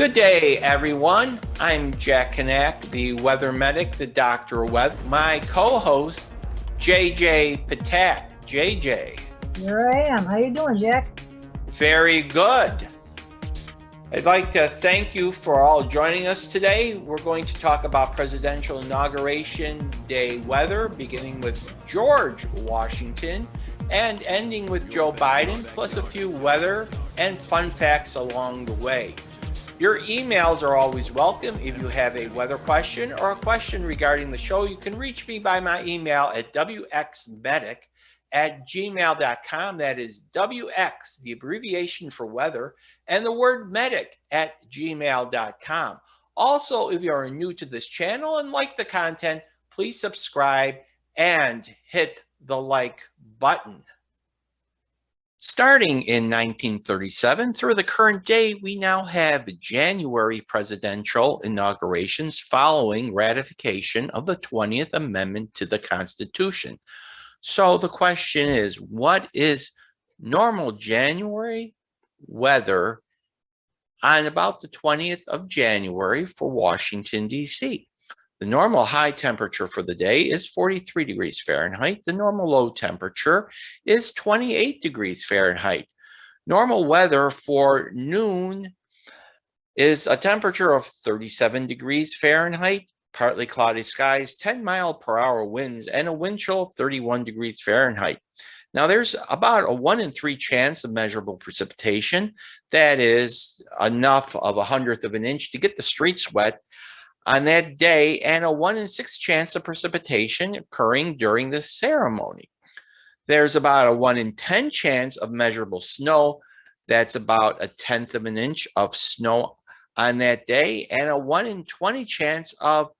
Good day, everyone. I'm Jack Knack, the weather medic, the doctor of weather. My co-host, JJ Patak. JJ. Here I am. How you doing, Jack? Very good. I'd like to thank you for all joining us today. We're going to talk about Presidential Inauguration Day weather, beginning with George Washington and ending with Joe Biden, plus a few weather and fun facts along the way. Your emails are always welcome. If you have a weather question or a question regarding the show, you can reach me by my email at wxmedic@gmail.com. That is WX, the abbreviation for weather, and the word medic @gmail.com. Also, if you are new to this channel and like the content, please subscribe and hit the like button. Starting in 1937 through the current day, we now have January presidential inaugurations following ratification of the 20th Amendment to the Constitution. So the question is, what is normal January weather on about the 20th of January for Washington, D.C.? The normal high temperature for the day is 43 degrees Fahrenheit. The normal low temperature is 28 degrees Fahrenheit. Normal weather for noon is a temperature of 37 degrees Fahrenheit, partly cloudy skies, 10-mile-per-hour winds, and a wind chill of 31 degrees Fahrenheit. Now, there's about a 1 in 3 chance of measurable precipitation. That is enough of 1/100 of an inch to get the streets wet on that day, and a 1 in 6 chance of precipitation occurring during the ceremony. There's about a 1 in 10 chance of measurable snow. That's about 1/10 of an inch of snow on that day, and a 1 in 20 chance of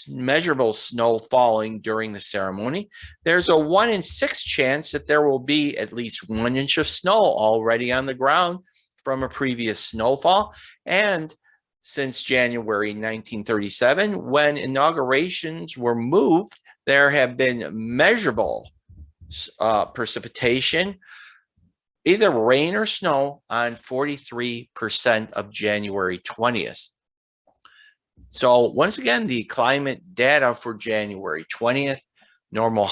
measurable snow falling during the ceremony. There's a 1 in 6 chance that there will be at least 1 inch of snow already on the ground from a previous snowfall. And since January 1937, when inaugurations were moved, there have been measurable precipitation, either rain or snow, on 43% of January 20th. So once again, the climate data for January 20th, normal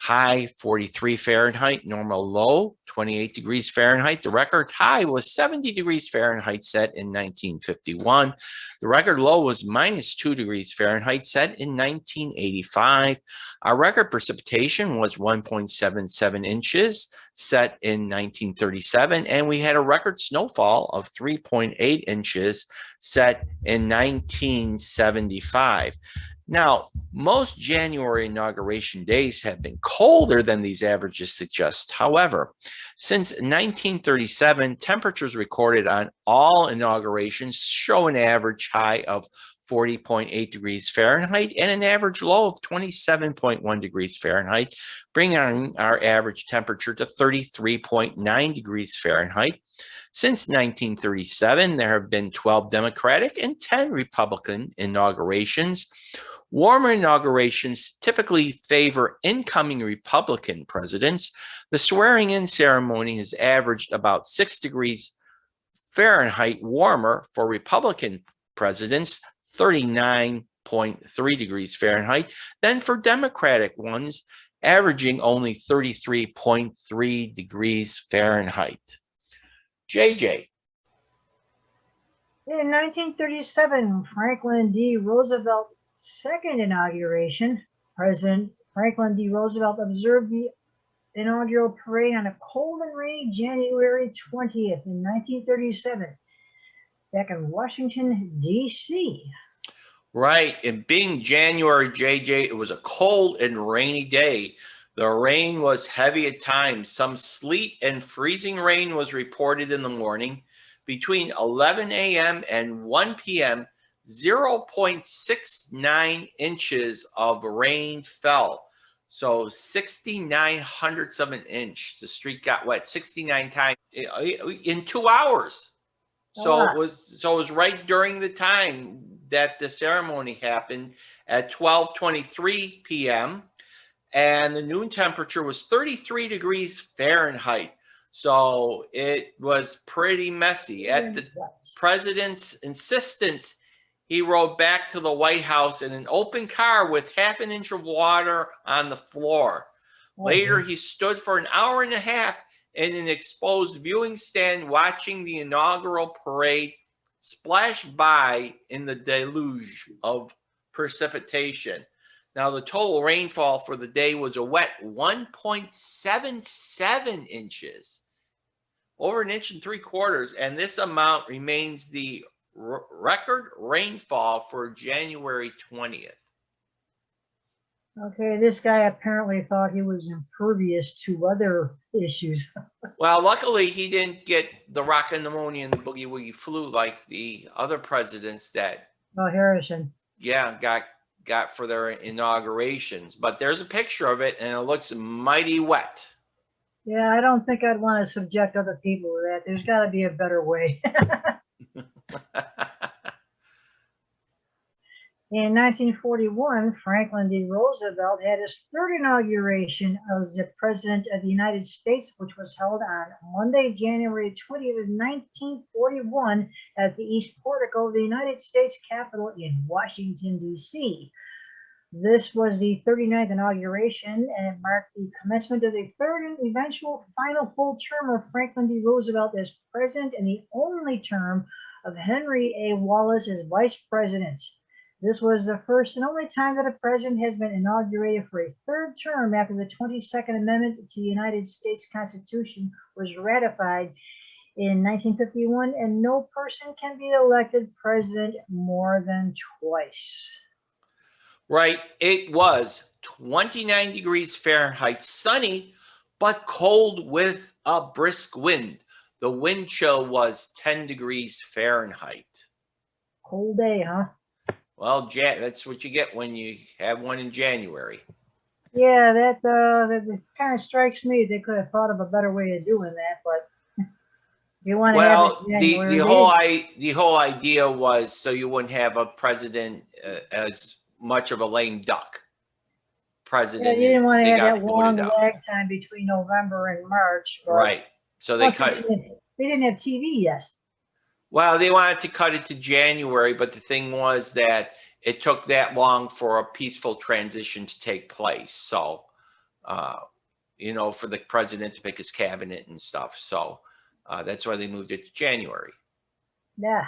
high 43 Fahrenheit, normal low 28 degrees Fahrenheit. The record high was 70 degrees Fahrenheit set in 1951. The record low was -2 degrees Fahrenheit set in 1985. Our record precipitation was 1.77 inches set in 1937, and we had a record snowfall of 3.8 inches set in 1975. Now, most January inauguration days have been colder than these averages suggest. However, since 1937, temperatures recorded on all inaugurations show an average high of 40.8 degrees Fahrenheit and an average low of 27.1 degrees Fahrenheit, bringing our average temperature to 33.9 degrees Fahrenheit. Since 1937, there have been 12 Democratic and 10 Republican inaugurations. Warmer inaugurations typically favor incoming Republican presidents. The swearing-in ceremony has averaged about 6 degrees Fahrenheit warmer for Republican presidents, 39.3 degrees Fahrenheit, than for Democratic ones, averaging only 33.3 degrees Fahrenheit. JJ. In 1937, Franklin D. Roosevelt second inauguration, President Franklin D. Roosevelt observed the inaugural parade on a cold and rainy January 20th in 1937, back in Washington, D.C. Right, and being January, JJ, it was a cold and rainy day. The rain was heavy at times. Some sleet and freezing rain was reported in the morning. Between 11 a.m. and 1 p.m., 0.69 inches of rain fell. So 69/100ths of an inch. The street got wet 69 times in 2 hours. So it was right during the time that the ceremony happened at 12:23 p.m. and the noon temperature was 33 degrees Fahrenheit. So it was pretty messy. At the president's insistence, he rode back to the White House in an open car with half an inch of water on the floor. Later, he stood for an hour and a half in an exposed viewing stand watching the inaugural parade splash by in the deluge of precipitation. Now, the total rainfall for the day was a wet 1.77 inches, over 1.75 inches, and this amount remains the record rainfall for January 20th. Okay, this guy apparently thought he was impervious to weather issues. Well, luckily he didn't get the rocket pneumonia and the boogie woogie flu like the other presidents that Harrison. Yeah, got for their inaugurations. But there's a picture of it and it looks mighty wet. Yeah, I don't think I'd want to subject other people to that. There's got to be a better way. In 1941, Franklin D. Roosevelt had his third inauguration as the President of the United States, which was held on Monday, January 20th, 1941 at the East Portico of the United States Capitol in Washington, D.C. This was the 39th inauguration, and it marked the commencement of the third and eventual final full term of Franklin D. Roosevelt as president and the only term of Henry A. Wallace as vice president. This was the first and only time that a president has been inaugurated for a third term after the 22nd Amendment to the United States Constitution was ratified in 1951, and no person can be elected president more than twice. Right. It was 29 degrees Fahrenheit, sunny, but cold with a brisk wind. The wind chill was 10 degrees Fahrenheit. Cold day, huh? Well, that's what you get when you have one in January. Yeah, that kind of strikes me. They could have thought of a better way of doing that, but you want to have it January. The whole idea was so you wouldn't have a president as much of a lame duck president. Yeah, you didn't want to have that long lag time between November and March. Right. So they cut it. They didn't have TV yet. Well, they wanted to cut it to January, but the thing was that it took that long for a peaceful transition to take place. So, you know, for the president to pick his cabinet and stuff. So that's why they moved it to January. Yeah.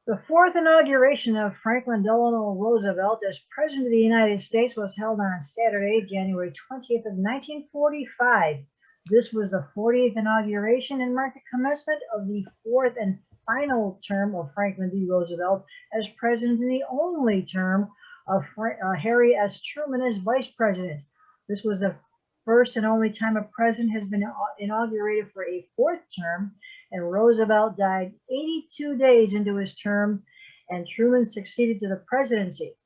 The fourth inauguration of Franklin Delano Roosevelt as President of the United States was held on Saturday, January 20th of 1945. This was the 40th inauguration and marked the commencement of the fourth and final term of Franklin D. Roosevelt as president and the only term of Harry S. Truman as vice president. This was the first and only time a president has been inaugurated for a fourth term, and Roosevelt died 82 days into his term, and Truman succeeded to the presidency.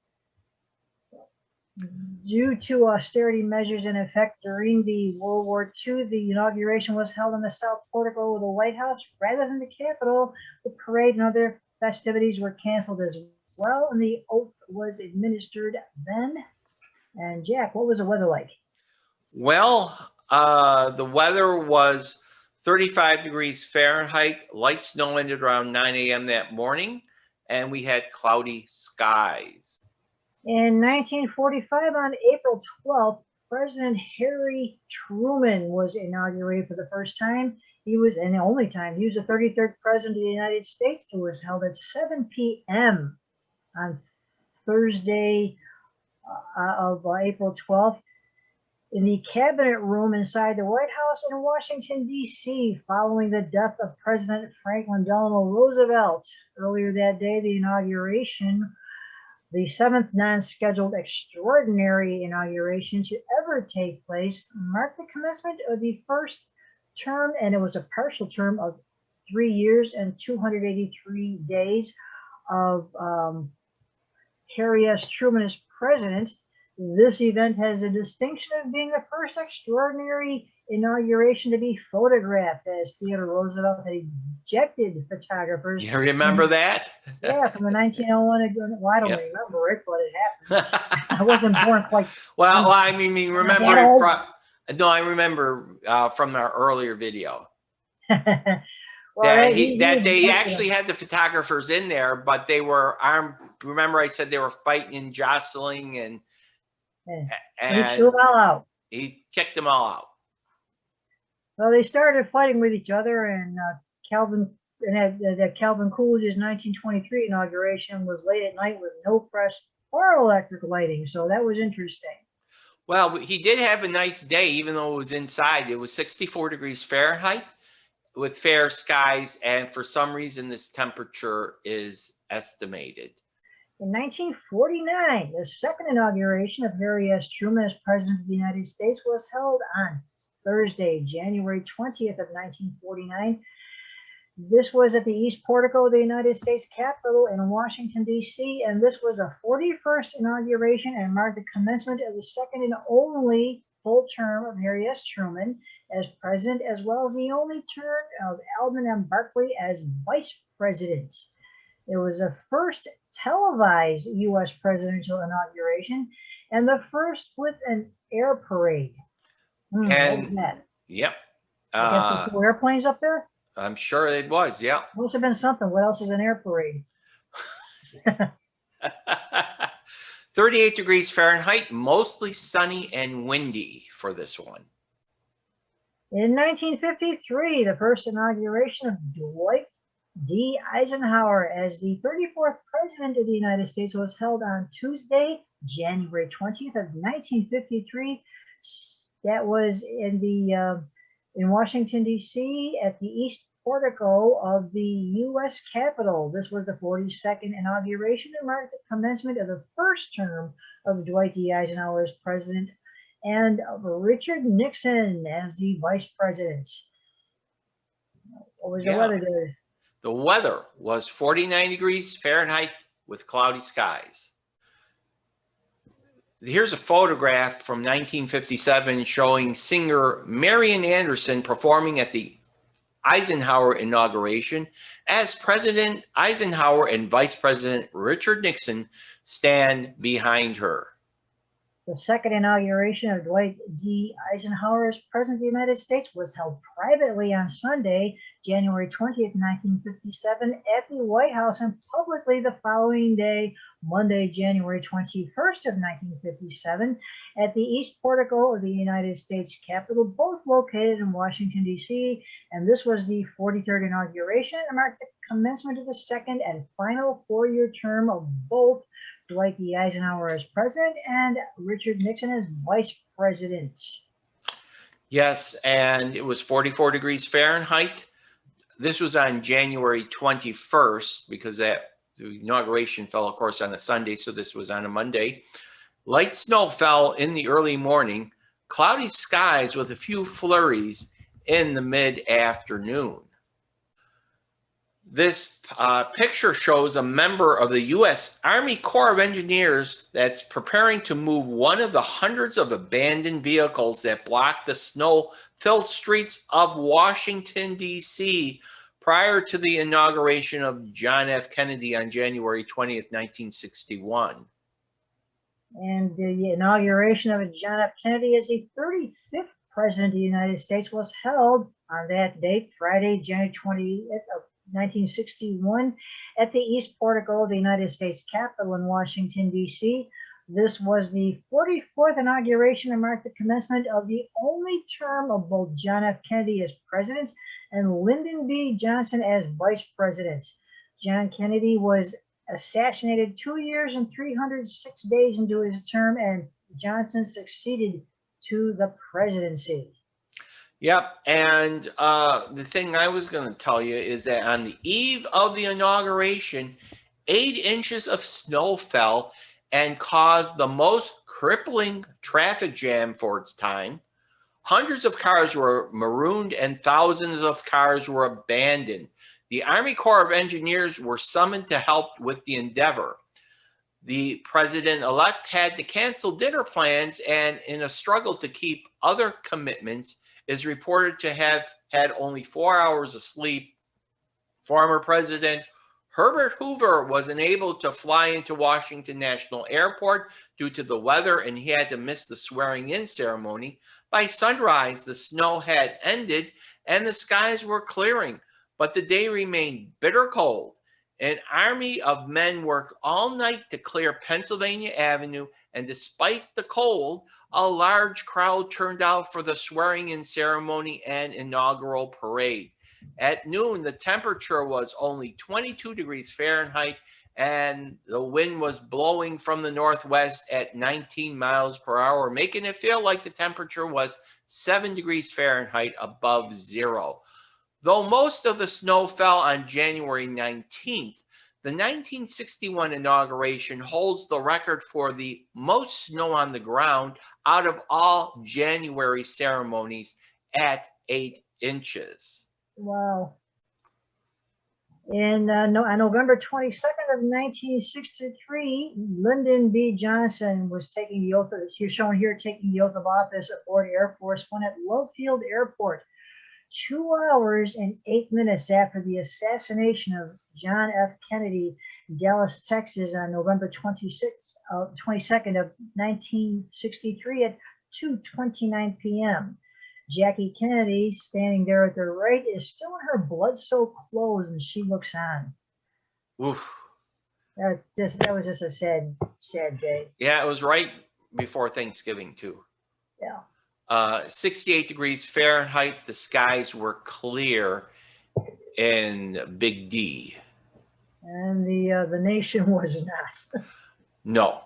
Due to austerity measures in effect during the World War II, the inauguration was held in the South Portico of the White House rather than the Capitol. The parade and other festivities were canceled as well, and the oath was administered then. And Jack, what was the weather like? Well, the weather was 35 degrees Fahrenheit. Light snow ended around 9 a.m. that morning, and we had cloudy skies. In 1945, on April 12th, President Harry Truman was inaugurated for the first time. He was, and the only time, he was the 33rd President of the United States. It was held at 7 p.m. on Thursday of April 12th in the Cabinet Room inside the White House in Washington, D.C., following the death of President Franklin Delano Roosevelt. Earlier that day, the inauguration, the seventh non-scheduled extraordinary inauguration to ever take place, marked the commencement of the first term, and it was a partial term of 3 years and 283 days of Harry S. Truman as president. This event has the distinction of being the first extraordinary inauguration to be photographed, as Theodore Roosevelt had ejected photographers. You remember that? Yeah, from the 1901. Well, I don't remember it, but it happened. I wasn't born quite. Well, I mean, remember it from. No, I remember from our earlier video Well, that they invented actually had the photographers in there, but they were armed. Remember, I said they were fighting and jostling, and them. And he threw and them all out. he kicked them all out. Well, they started fighting with each other, and Calvin Coolidge's 1923 inauguration was late at night with no press or electric lighting, so that was interesting. Well, he did have a nice day, even though it was inside. It was 64 degrees Fahrenheit with fair skies, and for some reason, this temperature is estimated. In 1949, the second inauguration of Harry S. Truman as President of the United States was held on Thursday, January 20th of 1949. This was at the East Portico of the United States Capitol in Washington, D.C., and this was a 41st inauguration and marked the commencement of the second and only full term of Harry S. Truman as president, as well as the only term of Alvin M. Barkley as vice president. It was the first televised U.S. presidential inauguration and the first with an air parade. What was that? Yep. I guess there's 2 airplanes up there? I'm sure it was, yeah. Must have been something. What else is an air parade? 38 degrees Fahrenheit, mostly sunny and windy for this one. In 1953, the first inauguration of Dwight D. Eisenhower as the 34th President of the United States was held on Tuesday, January 20th of 1953. That was in Washington, D.C. at the East Portico of the U.S. Capitol. This was the 42nd inauguration and marked the commencement of the first term of Dwight D. Eisenhower as president and of Richard Nixon as the vice president. What was the weather there? The weather was 49 degrees Fahrenheit with cloudy skies. Here's a photograph from 1957 showing singer Marian Anderson performing at the Eisenhower inauguration as President Eisenhower and Vice President Richard Nixon stand behind her. The second inauguration of Dwight D. Eisenhower as President of the United States was held privately on Sunday, January 20th, 1957, at the White House, and publicly the following day, Monday, January 21st of 1957, at the East Portico of the United States Capitol, both located in Washington, D.C., and this was the 43rd inauguration and marked the commencement of the second and final 4-year term of both Dwight D. Eisenhower as president and Richard Nixon as vice president. Yes, and it was 44 degrees Fahrenheit. This was on January 21st because the inauguration fell, of course, on a Sunday, so this was on a Monday. Light snow fell in the early morning, cloudy skies with a few flurries in the mid-afternoon. This picture shows a member of the U.S. Army Corps of Engineers that's preparing to move one of the hundreds of abandoned vehicles that block the snow-filled streets of Washington, D.C. prior to the inauguration of John F. Kennedy on January 20th, 1961. And the inauguration of John F. Kennedy as the 35th President of the United States was held on that date, Friday, January 20th of 1961, at the East Portico of the United States Capitol in Washington, D.C. This was the 44th inauguration and marked the commencement of the only term of both John F. Kennedy as president and Lyndon B. Johnson as vice president. John Kennedy was assassinated 2 years and 306 days into his term, and Johnson succeeded to the presidency. Yep, and the thing I was going to tell you is that on the eve of the inauguration, 8 inches of snow fell and caused the most crippling traffic jam for its time. Hundreds of cars were marooned and thousands of cars were abandoned. The Army Corps of Engineers were summoned to help with the endeavor. The president-elect had to cancel dinner plans, and in a struggle to keep other commitments, is reported to have had only 4 hours of sleep. Former President Herbert Hoover was unable to fly into Washington National Airport due to the weather, and he had to miss the swearing-in ceremony. By sunrise, the snow had ended and the skies were clearing, but the day remained bitter cold. An army of men worked all night to clear Pennsylvania Avenue, and despite the cold, a large crowd turned out for the swearing-in ceremony and inaugural parade. At noon, the temperature was only 22 degrees Fahrenheit, and the wind was blowing from the northwest at 19 miles per hour, making it feel like the temperature was 7 degrees Fahrenheit above zero. Though most of the snow fell on January 19th, the 1961 inauguration holds the record for the most snow on the ground out of all January ceremonies at 8 inches. Wow. On November 22nd of 1963, Lyndon B. Johnson was taking the oath, you're shown here, taking the oath of office aboard Air Force One at Love Field Airport, 2 hours and 8 minutes after the assassination of John F. Kennedy in Dallas, Texas on November 22nd of 1963 at 2:29 p.m. Jackie Kennedy, standing there at the right, is still in her blood-soaked clothes, and she looks on. Oof. That was just a sad day. Yeah, it was right before Thanksgiving too. Yeah. 68 degrees Fahrenheit. The skies were clear in Big D. And the nation was not. No.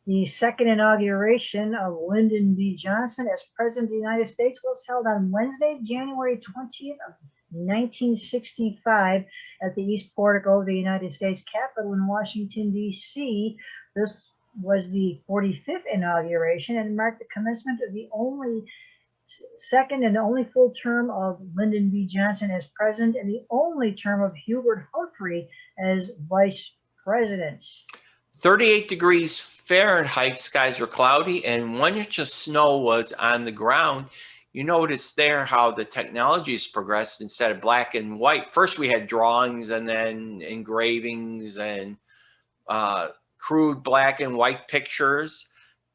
The second inauguration of Lyndon B. Johnson as President of the United States was held on Wednesday, January 20th of 1965 at the East Portico of the United States Capitol in Washington, D.C. This was the 45th inauguration and marked the commencement of the second and only full term of Lyndon B. Johnson as president and the only term of Hubert Humphrey as vice president. 38 degrees Fahrenheit, skies were cloudy, and 1 inch of snow was on the ground. You notice there how the technology has progressed. Instead of black and white, first we had drawings and then engravings and crude black and white pictures,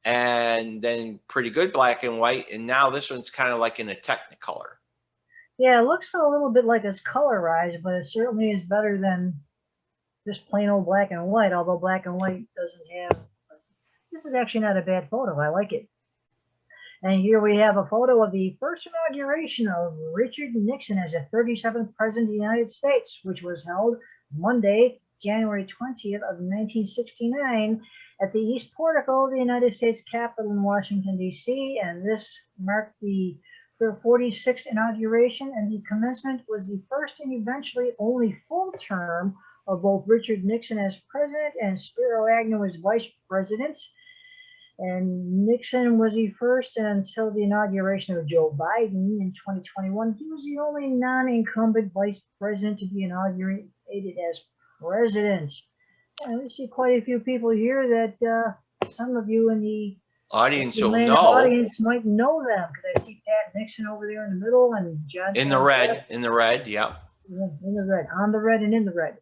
and then pretty good black and white, and now this one's kind of like in a Technicolor. Yeah, it looks a little bit like it's colorized, but it certainly is better than just plain old black and white, although black and white doesn't have. This is actually not a bad photo. I like it. And here we have a photo of the first inauguration of Richard Nixon as the 37th President of the United States, which was held Monday, January 20th of 1969 at the East Portico of the United States Capitol in Washington, D.C. And this marked the 46th inauguration, and the commencement was the first and eventually only full term of both Richard Nixon as president and Spiro Agnew as vice president. And Nixon was the first, and until the inauguration of Joe Biden in 2021, he was the only non-incumbent vice president to be inaugurated as president. And we see quite a few people here that some of you in the audience might know them, because I see Pat Nixon over there in the middle and Johnson in the red, in the red, yeah. In the red, on the red and in the red.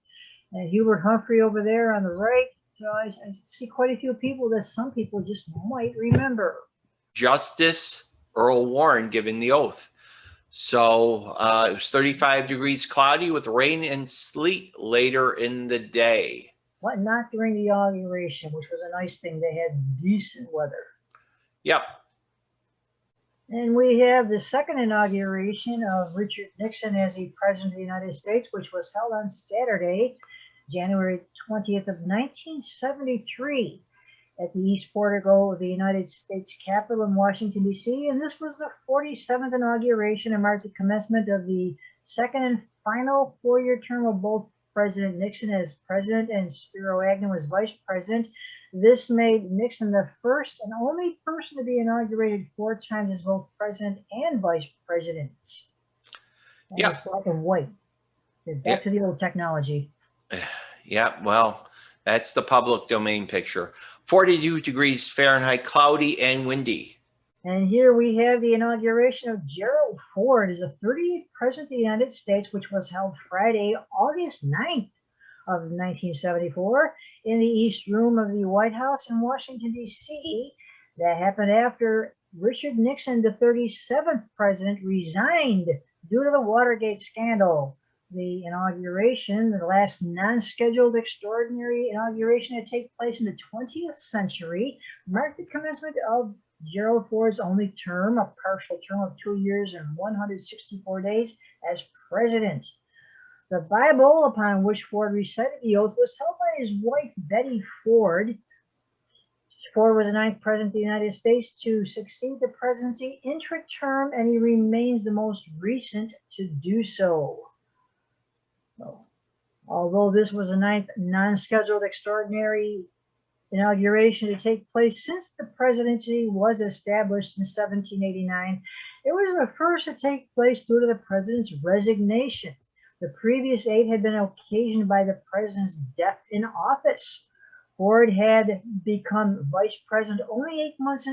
And Hubert Humphrey over there on the right. So I see quite a few people that some people just might remember. Justice Earl Warren giving the oath. So it was 35 degrees cloudy with rain and sleet later in the day. But not during the inauguration, which was a nice thing. They had decent weather. Yep. And we have the second inauguration of Richard Nixon as the President of the United States, which was held on Saturday, January 20th of 1973 at the East Portico of the United States Capitol in Washington, D.C. And this was the 47th inauguration and marked the commencement of the second and final four-year term of both President Nixon as president and Spiro Agnew as vice president. This made Nixon the first and only person to be inaugurated 4 times as both president and vice president. Yeah, black and white. Back to the old technology. Yeah, well, that's the public domain picture. 42 degrees Fahrenheit, cloudy and windy. And here we have the inauguration of Gerald Ford as the 38th President of the United States, which was held Friday, August 9th of 1974 in the East Room of the White House in Washington, D.C. That happened after Richard Nixon, the 37th president, resigned due to the Watergate scandal. The inauguration, the last non-scheduled extraordinary inauguration to take place in the 20th century, marked the commencement of Gerald Ford's only term, a partial term of 2 years and 164 days as president. The Bible upon which Ford recited the oath was held by his wife, Betty Ford. Ford was the 9th president of the United States to succeed the presidency intra-term, and he remains the most recent to do so. Although this was the 9th non-scheduled extraordinary inauguration to take place since the presidency was established in 1789, it was the first to take place due to the president's resignation. The previous 8 had been occasioned by the president's death in office. Ford had become vice president only 8 months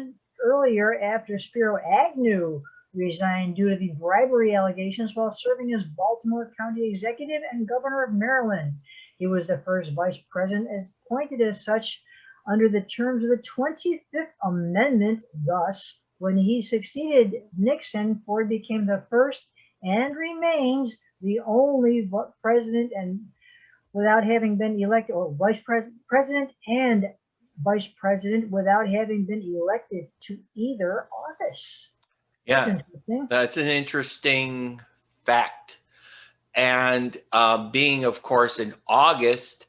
earlier after Spiro Agnew resigned due to the bribery allegations while serving as Baltimore County Executive and Governor of Maryland. He was the first vice president appointed as such under the terms of the 25th Amendment. Thus, when he succeeded Nixon, Ford became the first and remains the only president and without having been elected, or vice president and vice president without having been elected to either office. Yeah, that's an interesting fact. And being, of course, in August,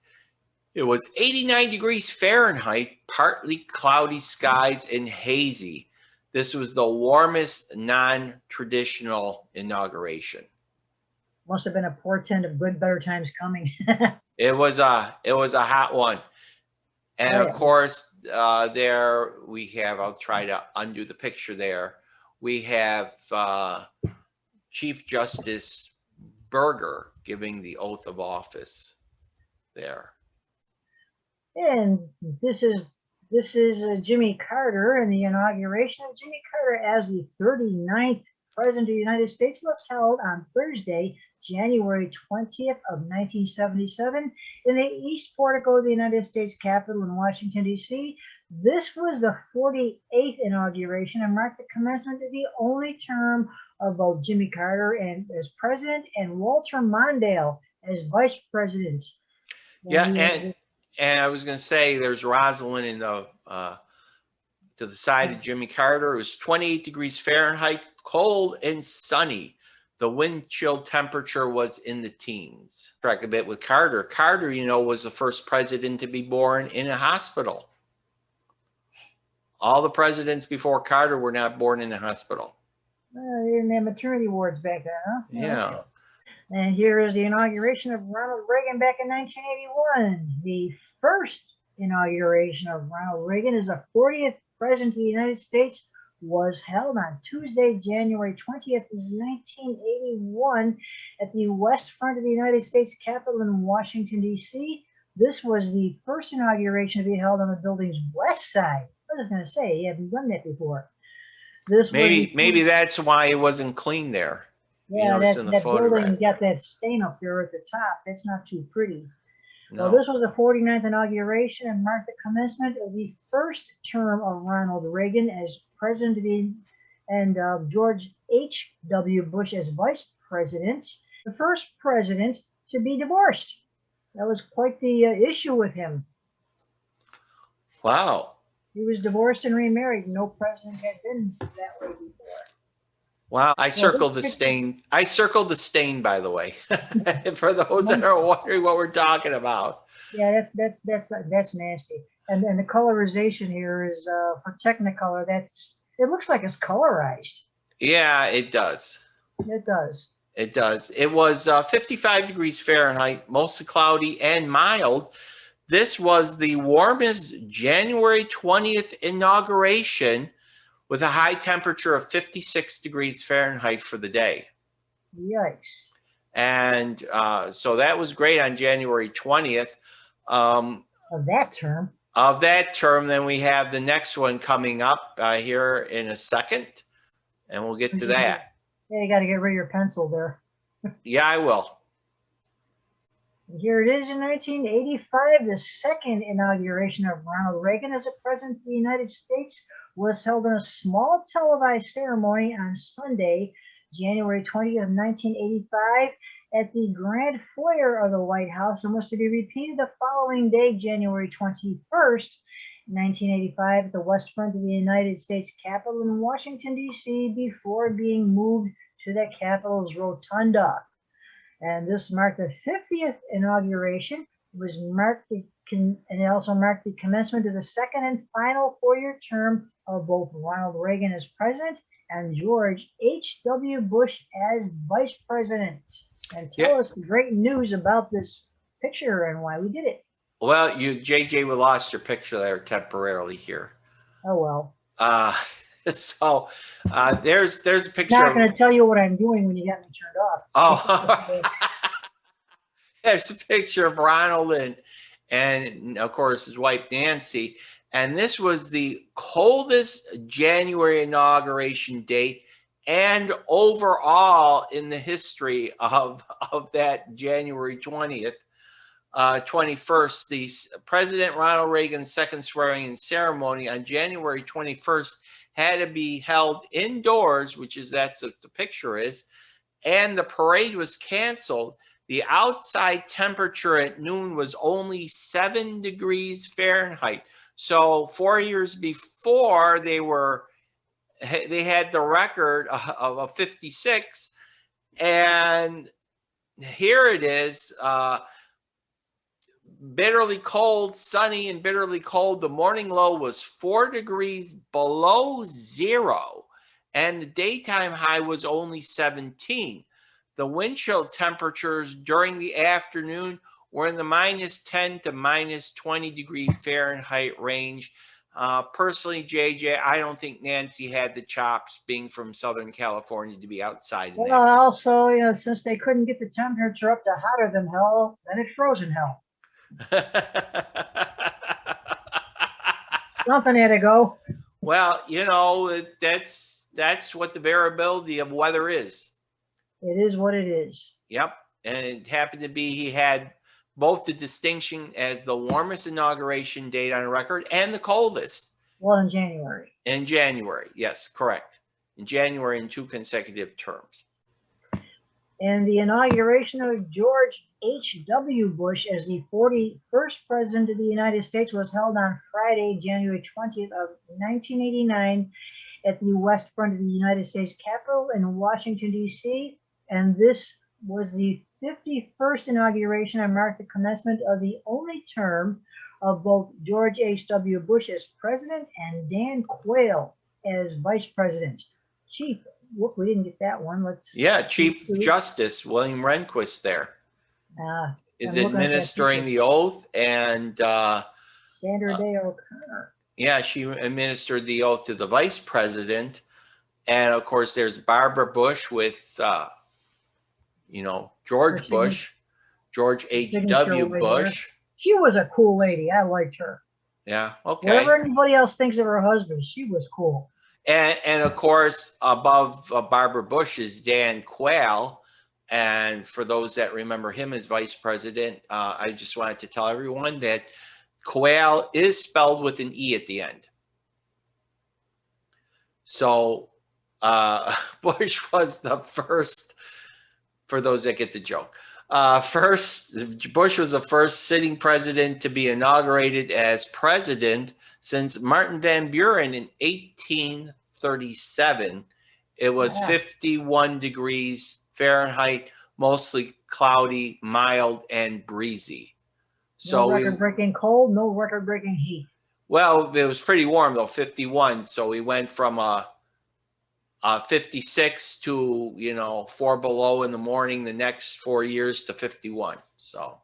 it was 89 degrees Fahrenheit, partly cloudy skies and hazy. This was the warmest non-traditional inauguration. Must have been a portent of good, better times coming. It was a hot one. And of course, there we have, I'll try to undo the picture there. We have Chief Justice Berger giving the oath of office there. And this is Jimmy Carter, and the inauguration of Jimmy Carter as the 39th president of the United States was held on Thursday, January 20th of 1977 in the East Portico of the United States Capitol in Washington, D.C. This was the 48th inauguration and marked the commencement of the only term of both Jimmy Carter and as president and Walter Mondale as vice president. Yeah, and I was going to say there's Rosalind in the to the side of Jimmy Carter. It was 28 degrees Fahrenheit, cold and sunny. The wind chill temperature was in the teens. Track a bit with Carter. Carter, you know, was the first president to be born in a hospital. All the presidents before Carter were not born in a hospital. They didn't have maternity wards back then, huh? Yeah. Okay. And here is the inauguration of Ronald Reagan back in 1981. The first inauguration of Ronald Reagan as the 40th president of the United States was held on Tuesday, January 20th, 1981 at the west front of the United States Capitol in Washington, D.C. This was the first inauguration to be held on the building's west side. I was going to say, you haven't done that before. This maybe that's why it wasn't clean there. Yeah, that building got that stain up there at the top. That's not too pretty. No. Well, this was the 49th inauguration and marked the commencement of the first term of Ronald Reagan as president and George H.W. Bush as vice president, the first president to be divorced. That was quite the issue with him. Wow. He was divorced and remarried. No president had been that way before. Wow, I circled the stain. I circled the stain, by the way, for those that are wondering what we're talking about. Yeah, that's nasty. And the colorization here is for Technicolor. It looks like it's colorized. Yeah, it does. It does. It does. It was 55 degrees Fahrenheit, mostly cloudy and mild. This was the warmest January 20th inauguration, with a high temperature of 56 degrees Fahrenheit for the day. Yikes. And so that was great on January 20th. Of that term. Of that term, then we have the next one coming up here in a second, and we'll get to that. Yeah, you got to get rid of your pencil there. Yeah, I will. Here it is in 1985, the second inauguration of Ronald Reagan as a president of the United States was held in a small televised ceremony on Sunday, January 20th, 1985, at the Grand Foyer of the White House and was to be repeated the following day, January 21st, 1985, at the West Front of the United States Capitol in Washington, D.C., before being moved to the Capitol's Rotunda. And this marked the 50th inauguration. And it also marked the commencement of the second and final four-year term of both Ronald Reagan as president and George H.W. Bush as vice president. And tell us the great news about this picture and why we did it. Well, JJ, we lost your picture there temporarily here. Oh well. There's a picture. I'm not going to tell you what I'm doing when you got me turned off. Oh, there's a picture of Ronald and of course his wife Nancy, and this was the coldest January inauguration date and overall in the history of that January 20th. 21st, the President Ronald Reagan's second swearing-in ceremony on January 21st had to be held indoors, that's what the picture is, and the parade was canceled. The outside temperature at noon was only 7 degrees Fahrenheit. So 4 years before, they had the record of a 56, and here it is. Bitterly cold, sunny and bitterly cold. The morning low was 4 degrees below zero, and the daytime high was only 17. The wind chill temperatures during the afternoon were in the -10 to -20 degree Fahrenheit range. Personally, JJ, I don't think Nancy had the chops, being from Southern California, to be outside. Well, also, since they couldn't get the temperature up to hotter than hell, then it froze in hell. Something had to go. Well, that's what the variability of weather is. It is what it is. Yep. And it happened to be he had both the distinction as the warmest inauguration date on record and the coldest. Well, in January. In January, yes, correct. In January in 2 consecutive terms. And the inauguration of George H.W. Bush as the 41st president of the United States was held on Friday, January 20th of 1989 at the West Front of the United States Capitol in Washington, D.C. And this was the 51st inauguration and marked the commencement of the only term of both George H.W. Bush as president and Dan Quayle as vice president. Chief, we didn't get that one. Chief Justice William Rehnquist there is administering the oath, and Sandra Day O'Connor. Yeah, she administered the oath to the vice president, and of course there's Barbara Bush with George Bush, George H.W. Bush. She was a cool lady. I liked her. Yeah, okay. Whatever anybody else thinks of her husband, she was cool. And of course, above Barbara Bush is Dan Quayle. And for those that remember him as vice president, I just wanted to tell everyone that Quayle is spelled with an E at the end. So Bush was the first, for those that get the joke. Bush was the first sitting president to be inaugurated as president since Martin Van Buren in 1837. It was 51 degrees Fahrenheit, mostly cloudy, mild, and breezy. So no record-breaking cold, no record-breaking heat. Well, it was pretty warm though, 51. So we went from 56 to 4 below in the morning the next 4 years to 51. So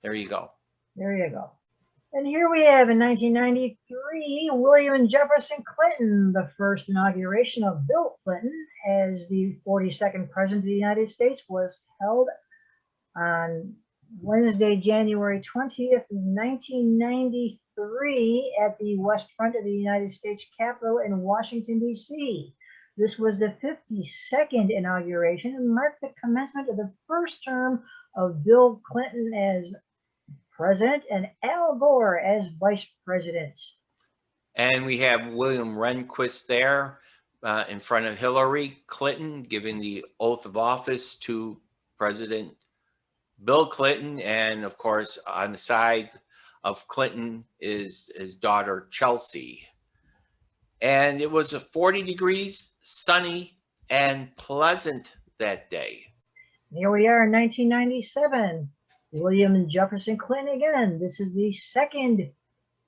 there you go. There you go. And here we have in 1993, William Jefferson Clinton, the first inauguration of Bill Clinton as the 42nd president of the United States, was held on Wednesday, January 20th, 1993 at the West Front of the United States Capitol in Washington, D.C. This was the 52nd inauguration and marked the commencement of the first term of Bill Clinton as president and Al Gore as vice president. And we have William Rehnquist there in front of Hillary Clinton, giving the oath of office to President Bill Clinton. And of course, on the side of Clinton is his daughter, Chelsea. And it was 40 degrees, sunny, and pleasant that day. Here we are in 1997. William and Jefferson Clinton again. This is the second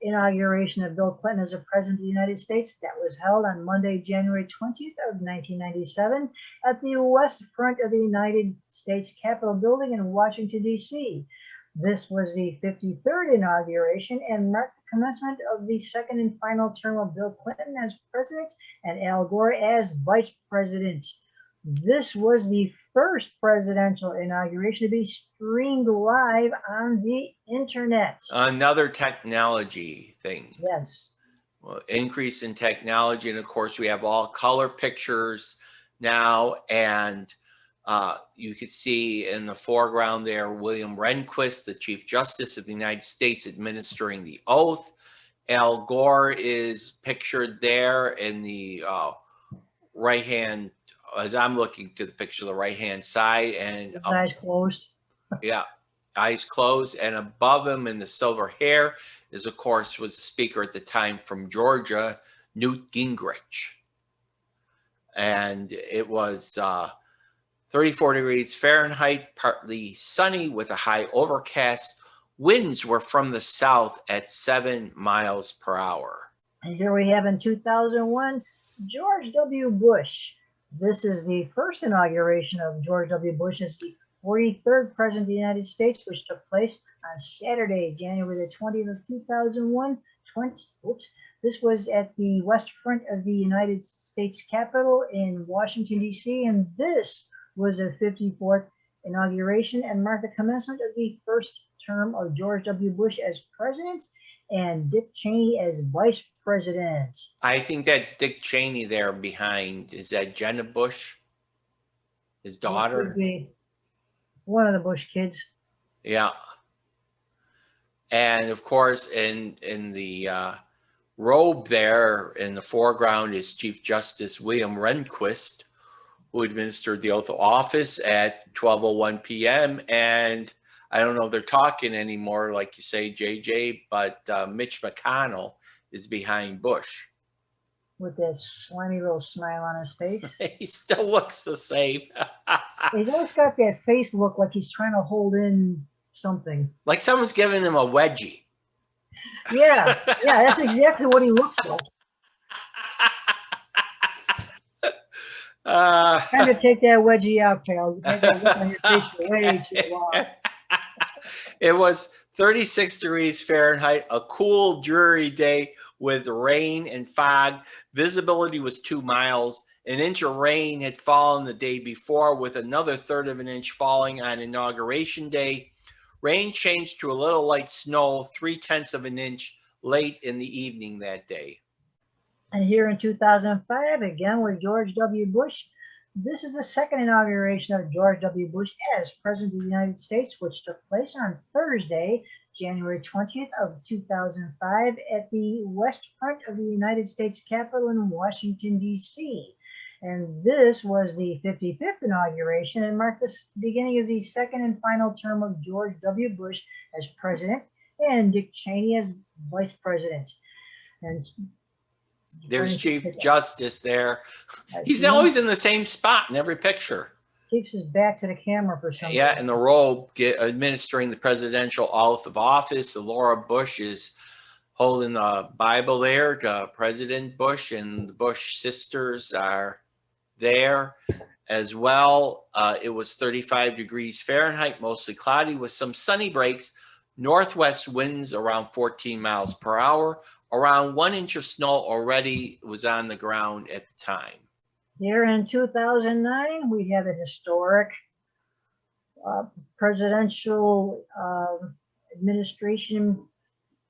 inauguration of Bill Clinton as a president of the United States. That was held on Monday, January 20th of 1997 at the west front of the United States Capitol building in Washington, D.C. This was the 53rd inauguration and marked the commencement of the second and final term of Bill Clinton as president and Al Gore as vice president. This was the first presidential inauguration to be streamed live on the internet. Another technology thing. Yes. Well, increase in technology. And of course, we have all color pictures now. And you can see in the foreground there, William Rehnquist, the Chief Justice of the United States, administering the oath. Al Gore is pictured there in the right hand, as I'm looking to the picture, the right-hand side, and his eyes closed. Yeah, eyes closed, and above him in the silver hair is, of course, was the speaker at the time from Georgia, Newt Gingrich, and it was 34 degrees Fahrenheit, partly sunny with a high overcast. Winds were from the south at 7 miles per hour. And here we have in 2001, George W. Bush. This is the first inauguration of George W. Bush as the 43rd President of the United States, which took place on Saturday, January the 20th of 2001. This was at the west front of the United States Capitol in Washington, D.C., and this was a 54th inauguration and marked the commencement of the first term of George W. Bush as president and Dick Cheney as vice president. I think that's Dick Cheney there behind. Is that Jenna Bush, his daughter? It could be one of the Bush kids. Yeah. And of course, in the robe there in the foreground is Chief Justice William Rehnquist, who administered the oath of office at 12:01 p.m. And I don't know if they're talking anymore, like you say, JJ, but Mitch McConnell is behind Bush. With that slimy little smile on his face. He still looks the same. He's always got that face look like he's trying to hold in something. Like someone's giving him a wedgie. Yeah, yeah, that's exactly what he looks like. Trying to take that wedgie out, pal. You can't look on your face for way too long. It was 36 degrees Fahrenheit, a cool, dreary day with rain and fog. Visibility was 2 miles. An inch of rain had fallen the day before, with another third of an inch falling on Inauguration Day. Rain changed to a little light snow, 3/10 of an inch late in the evening that day. And here in 2005, again with George W. Bush, this is the second inauguration of George W. Bush as President of the United States, which took place on Thursday, January 20th of 2005 at the west front of the United States Capitol in Washington, D.C. And this was the 55th inauguration and marked the beginning of the second and final term of George W. Bush as president and Dick Cheney as vice president. And there's Chief Justice there. He's always in the same spot in every picture. Keeps his back to the camera for some reason. Yeah, in the robe, administering the presidential oath of office. Laura Bush is holding the Bible there to President Bush, and the Bush sisters are there as well. It was 35 degrees Fahrenheit, mostly cloudy with some sunny breaks. Northwest winds around 14 miles per hour. Around 1 inch of snow already was on the ground at the time. Here in 2009, we have a historic presidential administration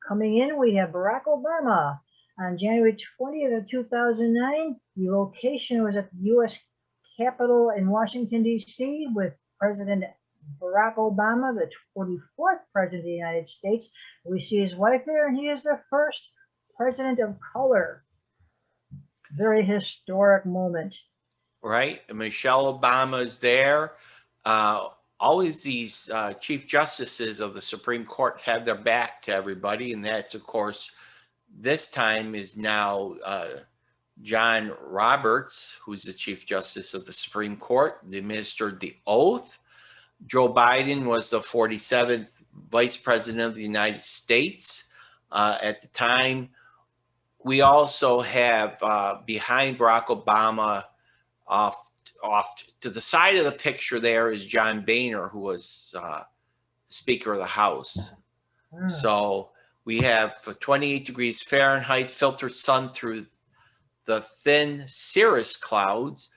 coming in. We have Barack Obama. On January 20th of 2009, the location was at the U.S. Capitol in Washington, D.C., with President Barack Obama, the 44th President of the United States. We see his wife there, and he is the first president of color. Very historic moment. Right. Michelle Obama is there. Always these chief justices of the Supreme Court have their back to everybody. And that's, of course, this time is now John Roberts, who's the Chief Justice of the Supreme Court, administered the oath. Joe Biden was the 47th Vice President of the United States at the time. We also have behind Barack Obama, off to the side of the picture there is John Boehner, who was Speaker of the House. So we have 28 degrees Fahrenheit, filtered sun through the thin cirrus clouds,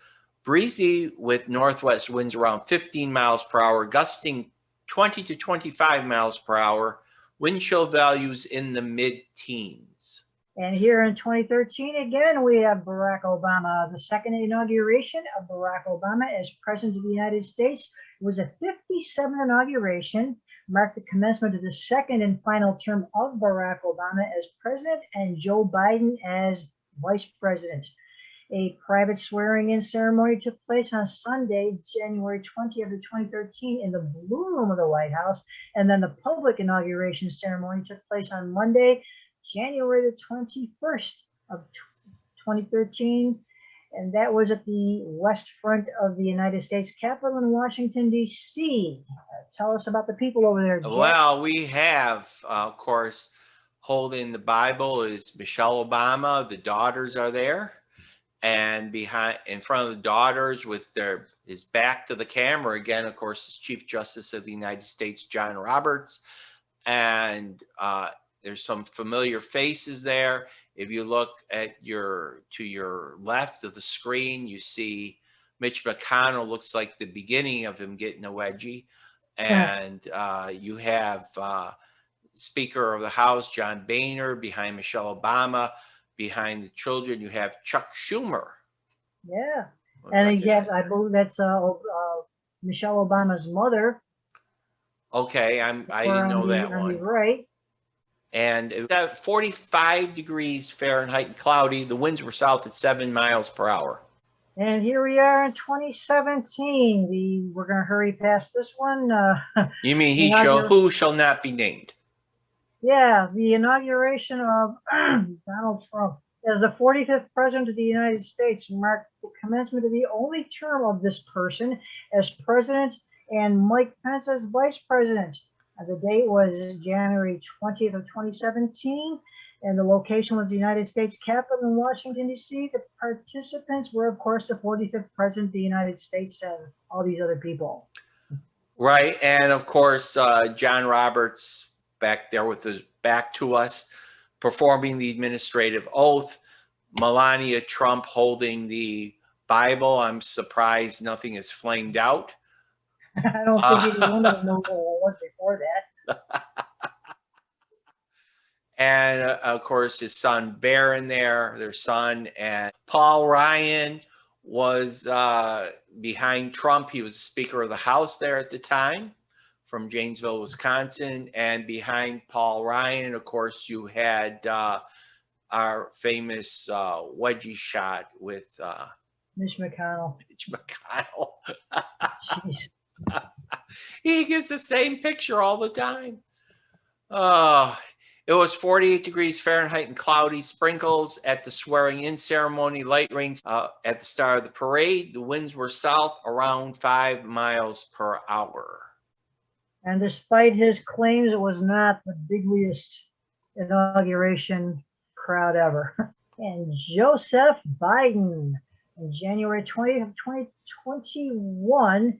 breezy with northwest winds around 15 miles per hour, gusting 20 to 25 miles per hour, wind chill values in the mid-teens. And here in 2013, again, we have Barack Obama. The second inauguration of Barack Obama as President of the United States was a 57th inauguration, marked the commencement of the second and final term of Barack Obama as President and Joe Biden as Vice President. A private swearing-in ceremony took place on Sunday, January 20th of 2013 in the Blue Room of the White House, and then the public inauguration ceremony took place on Monday, January the 21st of 2013, and that was at the west front of the United States Capitol in Washington, D.C. Tell us about the people over there, Jeff. Well, we have, of course, holding the Bible is Michelle Obama. The daughters are there. And in front of the daughters with his back to the camera, again, of course, is Chief Justice of the United States, John Roberts. And there's some familiar faces there. If you look at to your left of the screen, you see Mitch McConnell, looks like the beginning of him getting a wedgie. And you have Speaker of the House, John Boehner, behind Michelle Obama. Behind the children, you have Chuck Schumer. Yeah. And again, I believe that's Michelle Obama's mother. Okay, I didn't know that one. Right. And it was at 45 degrees Fahrenheit and cloudy. The winds were south at 7 miles per hour. And here we are in 2017. We're going to hurry past this one. You mean who shall not be named? Yeah, the inauguration of Donald Trump as the 45th President of the United States marked the commencement of the only term of this person as President and Mike Pence as Vice President. The date was January 20th of 2017, and the location was the United States Capitol in Washington, D.C. The participants were, of course, the 45th President of the United States and all these other people. Right, and of course, John Roberts back there with his back to us, performing the administrative oath. Melania Trump holding the Bible. I'm surprised nothing is flamed out. I don't think anyone of them knew what it was before that. And of course, his son Barron there, their son, and Paul Ryan was behind Trump. He was Speaker of the House there at the time, from Janesville, Wisconsin. And behind Paul Ryan, of course, you had our famous wedgie shot with Mitch McConnell. Mitch McConnell. Jeez. He gets the same picture all the time. It was 48 degrees Fahrenheit and cloudy, sprinkles at the swearing-in ceremony, light rain at the start of the parade. The winds were south around 5 miles per hour. And despite his claims, it was not the biggest inauguration crowd ever. And Joseph Biden, on January 20th of 2021,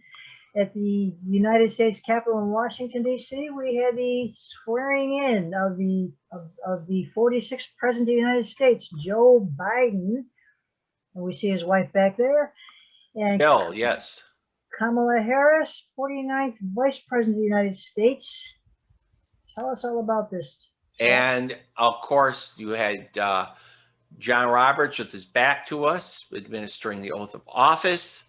at the United States Capitol in Washington, D.C., we had the swearing in of the 46th President of the United States, Joe Biden. And we see his wife back there. And yes. Kamala Harris, 49th Vice President of the United States. Tell us all about this. And of course, you had John Roberts with his back to us, administering the oath of office.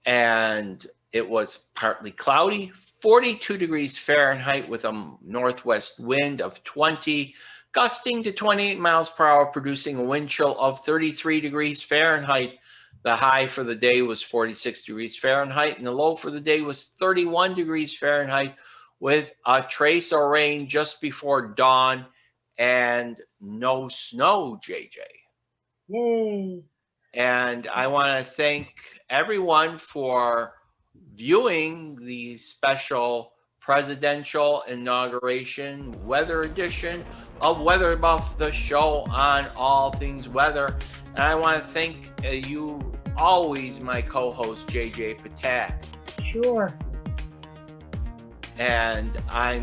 And it was partly cloudy, 42 degrees Fahrenheit with a northwest wind of 20, gusting to 28 miles per hour, producing a wind chill of 33 degrees Fahrenheit. The high for the day was 46 degrees Fahrenheit, and the low for the day was 31 degrees Fahrenheit, with a trace of rain just before dawn and no snow, JJ. Yay. And I want to thank everyone for viewing the special Presidential Inauguration Weather Edition of Weather Buff, the show on all things weather. And I want to thank you always, my co-host, JJ Patak. Sure. And I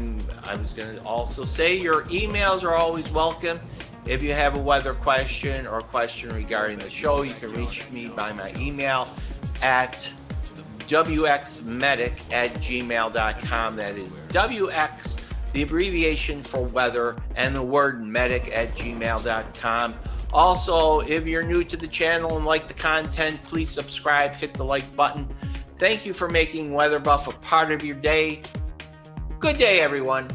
was going to also say your emails are always welcome. If you have a weather question or a question regarding the show, you can reach me by my email at wxmedic@gmail.com. That is WX, the abbreviation for weather, and the word medic@gmail.com. Also, if you're new to the channel and like the content, please subscribe, hit the like button. Thank you for making Weather Buff a part of your day. Good day, everyone.